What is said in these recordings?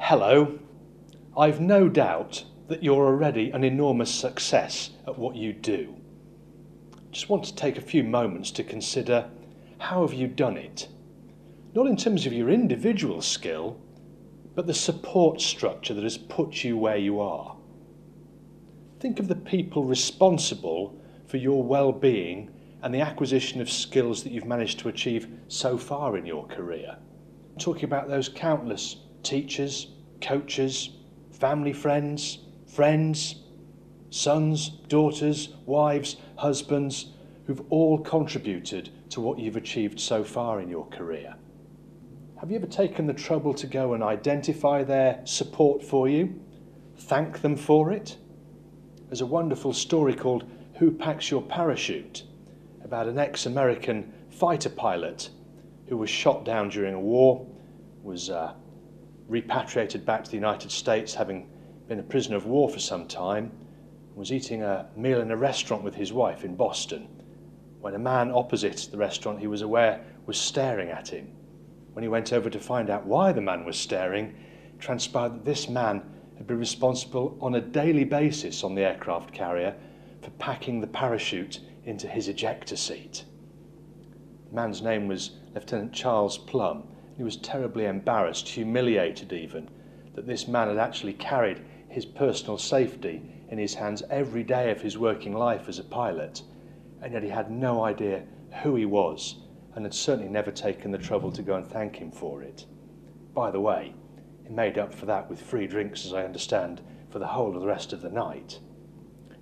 Hello. I've no doubt that you're already an enormous success at what you do. Just want to take a few moments to consider, how have you done it? Not in terms of your individual skill, but the support structure that has put you where you are. Think of the people responsible for your well-being and the acquisition of skills that you've managed to achieve so far in your career. I'm talking about those countless teachers, coaches, family friends, sons, daughters, wives, husbands, who've all contributed to what you've achieved so far in your career. Have you ever taken the trouble to go and identify their support for you? Thank them for it? There's a wonderful story called Who Packs Your Parachute? About an ex-American fighter pilot who was shot down during a war, was repatriated back to the United States, having been a prisoner of war for some time, was eating a meal in a restaurant with his wife in Boston, when a man opposite the restaurant he was aware was staring at him. When he went over to find out why the man was staring, it transpired that this man had been responsible on a daily basis on the aircraft carrier for packing the parachute into his ejector seat. The man's name was Lieutenant Charles Plum. He was terribly embarrassed, humiliated even, that this man had actually carried his personal safety in his hands every day of his working life as a pilot, and yet he had no idea who he was and had certainly never taken the trouble to go and thank him for it. By the way, he made up for that with free drinks, as I understand, for the whole of the rest of the night.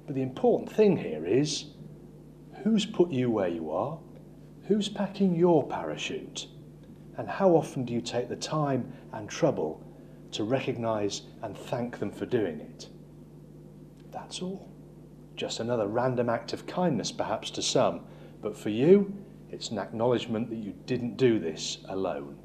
But the important thing here is, who's put you where you are? Who's packing your parachute? And how often do you take the time and trouble to recognise and thank them for doing it? That's all. Just another random act of kindness perhaps to some, but for you, it's an acknowledgement that you didn't do this alone.